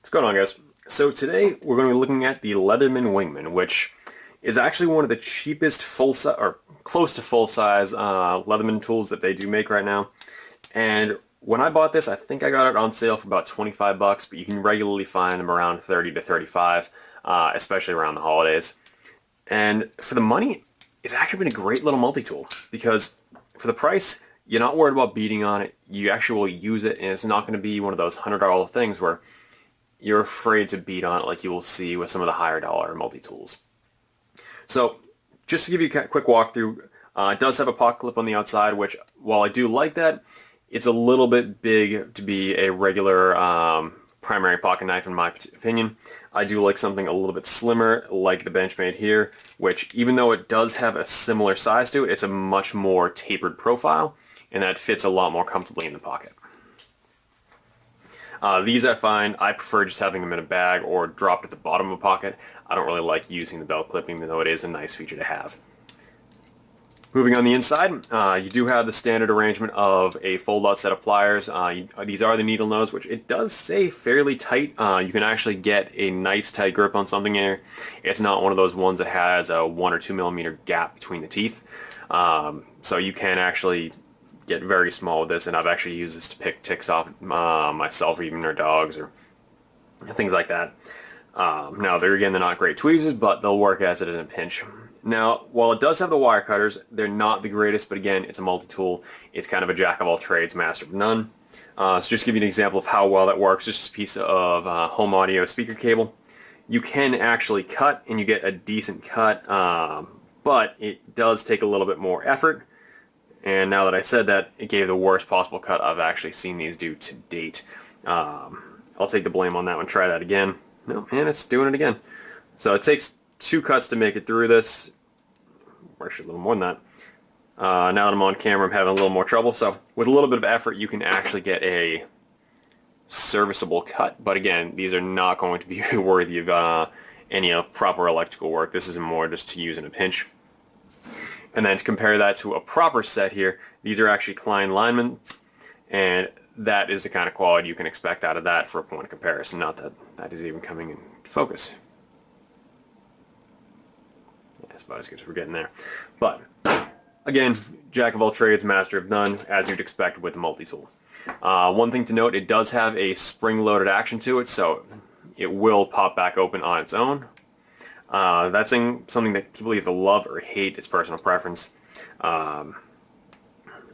What's going on, guys? So today we're going to be looking at the Leatherman Wingman, which is actually one of the cheapest full size or close to full size Leatherman tools that they do make right now. And when I bought this, I think I got it on sale for about 25 bucks, but you can regularly find them around 30 to 35, especially around the holidays. And for the money, it's actually been a great little multi-tool because for the price, you're not worried about beating on it. You actually will use it, and it's not going to be one of those $100 things where you're afraid to beat on it like you will see with some of the higher dollar multi-tools. So just to give you a quick walkthrough, it does have a pocket clip on the outside, which while I do like that, it's a little bit big to be a regular primary pocket knife in my opinion. I do like something a little bit slimmer like the Benchmade here, which even though it does have a similar size to it, it's a much more tapered profile, and that fits a lot more comfortably in the pocket. These I find I prefer just having them in a bag or dropped at the bottom of a pocket. I don't really like using the belt clipping, even though it is a nice feature to have. Moving on the inside, you do have the standard arrangement of a fold-out set of pliers. These are the needle nose, which it does say fairly tight. You can actually get a nice tight grip on something here. It's not one of those ones that has a 1 or 2 millimeter gap between the teeth. So you can actually get very small with this, and I've actually used this to pick ticks off myself or even our dogs or things like that. Now, they're not great tweezers, but they'll work as it in a pinch. Now, while it does have the wire cutters, they're not the greatest, but again, it's a multi-tool. It's kind of a jack of all trades, master of none. So just to give you an example of how well that works, just a piece of home audio speaker cable. You can actually cut, and you get a decent cut, but it does take a little bit more effort. And now that I said that, it gave the worst possible cut I've actually seen these do to date. I'll take the blame on that one. Try that again. No, and it's doing it again. So it takes 2 cuts to make it through this. Or actually a little more than that. Now that I'm on camera, I'm having a little more trouble. So with a little bit of effort, you can actually get a serviceable cut. But again, these are not going to be worthy of any proper electrical work. This is more just to use in a pinch. And then to compare that to a proper set here, these are actually Klein linemen, and that is the kind of quality you can expect out of that for a point of comparison. Not that that is even coming in focus. Yeah, that's about as good as we're getting there. But again, jack of all trades, master of none, as you'd expect with the multi-tool. One thing to note, it does have a spring-loaded action to it, so it will pop back open on its own. That's something that people either love or hate. It's personal preference. On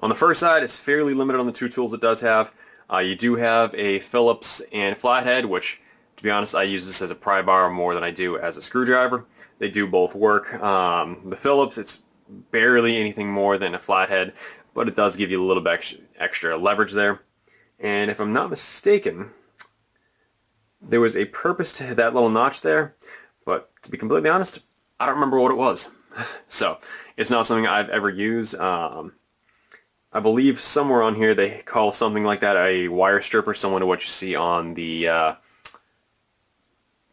the first side, it's fairly limited on the 2 tools it does have. You do have a Phillips and flathead, which, to be honest, I use this as a pry bar more than I do as a screwdriver. They do both work. The Phillips, it's barely anything more than a flathead, but it does give you a little bit extra leverage there. And if I'm not mistaken, there was a purpose to that little notch there. But to be completely honest, I don't remember what it was. So it's not something I've ever used. I believe somewhere on here they call something like that a wire stripper, similar to what you see on the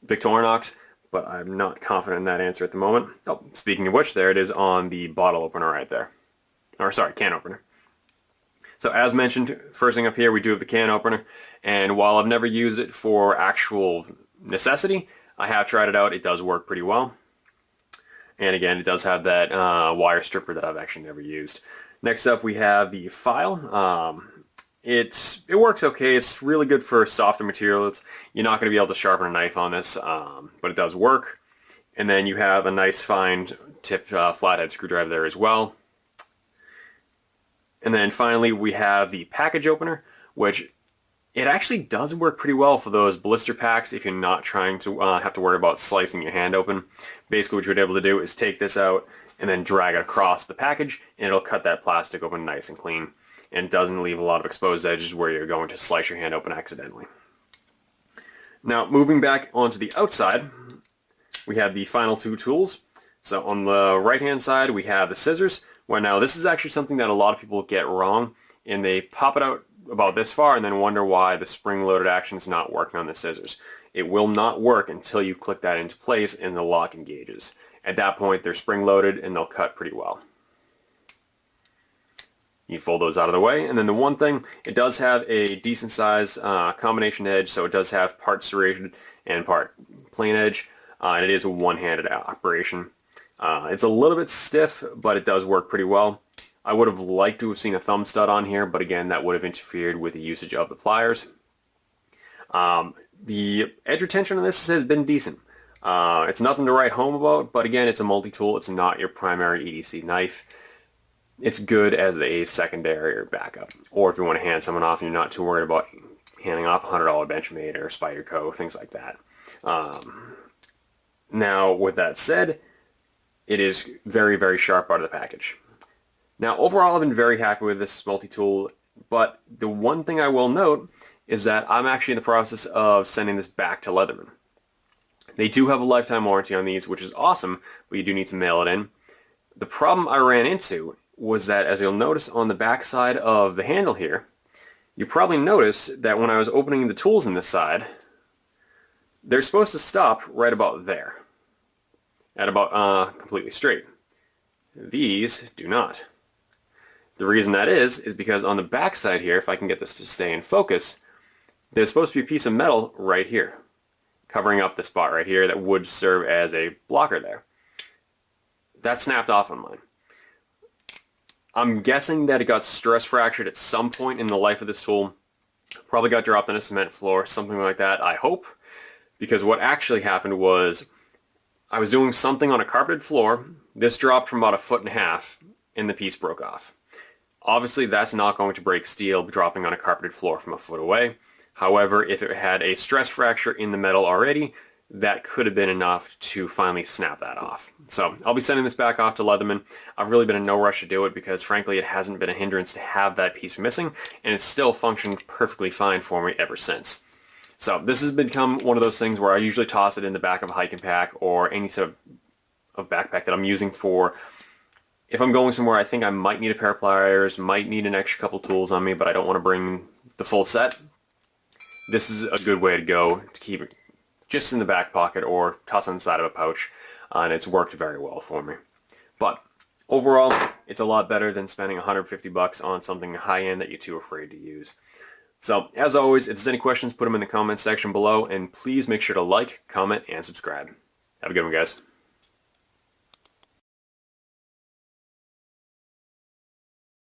Victorinox, but I'm not confident in that answer at the moment. Oh, speaking of which, there it is on the bottle opener right there. Or sorry, can opener. So as mentioned, first thing up here, we do have the can opener. And while I've never used it for actual necessity, I have tried it out. It does work pretty well. And again, it does have that wire stripper that I've actually never used. Next up, we have the file. It works okay. It's really good for softer materials. You're not going to be able to sharpen a knife on this, but it does work. And then you have a nice fine tip flathead screwdriver there as well. And then finally, we have the package opener, which it actually does work pretty well for those blister packs if you're not trying to have to worry about slicing your hand open. Basically what you're able to do is take this out and then drag it across the package, and it'll cut that plastic open nice and clean, and it doesn't leave a lot of exposed edges where you're going to slice your hand open accidentally. Now moving back onto the outside, we have the final 2 tools. So on the right hand side we have the scissors. Well, now this is actually something that a lot of people get wrong, and they pop it out about this far and then wonder why the spring-loaded action is not working on the scissors. It will not work until you click that into place and the lock engages. At that point, they're spring-loaded and they'll cut pretty well. You fold those out of the way, and then the one thing, it does have a decent size combination edge, so it does have part serrated and part plain edge, and it is a one-handed operation. It's a little bit stiff, but it does work pretty well. I would have liked to have seen a thumb stud on here, but again, that would have interfered with the usage of the pliers. The edge retention on this has been decent. It's nothing to write home about, but again, it's a multi-tool. It's not your primary EDC knife. It's good as a secondary or backup. Or if you want to hand someone off and you're not too worried about handing off a $100 Benchmade or Spyderco, things like that. Now, with that said, it is very, very sharp out of the package. Now, overall, I've been very happy with this multi-tool, but the one thing I will note is that I'm actually in the process of sending this back to Leatherman. They do have a lifetime warranty on these, which is awesome, but you do need to mail it in. The problem I ran into was that, as you'll notice on the back side of the handle here, you probably noticed that when I was opening the tools in this side, they're supposed to stop right about there, at about completely straight. These do not. The reason that is because on the back side here, if I can get this to stay in focus, there's supposed to be a piece of metal right here, covering up the spot right here that would serve as a blocker there. That snapped off on mine. I'm guessing that it got stress fractured at some point in the life of this tool. Probably got dropped on a cement floor, something like that, I hope. Because what actually happened was I was doing something on a carpeted floor. This dropped from about 1.5 feet and the piece broke off. Obviously, that's not going to break steel dropping on a carpeted floor from 1 foot away. However, if it had a stress fracture in the metal already, that could have been enough to finally snap that off. So I'll be sending this back off to Leatherman. I've really been in no rush to do it because frankly it hasn't been a hindrance to have that piece missing, and it's still functioned perfectly fine for me ever since. So this has become one of those things where I usually toss it in the back of a hiking pack or any sort of backpack that I'm using for if I'm going somewhere I think I might need a pair of pliers, might need an extra couple tools on me, but I don't want to bring the full set. This is a good way to go to keep it just in the back pocket or toss on the side of a pouch, and it's worked very well for me. But overall, it's a lot better than spending $150 on something high-end that you're too afraid to use. So, as always, if there's any questions, put them in the comments section below, and please make sure to like, comment, and subscribe. Have a good one, guys.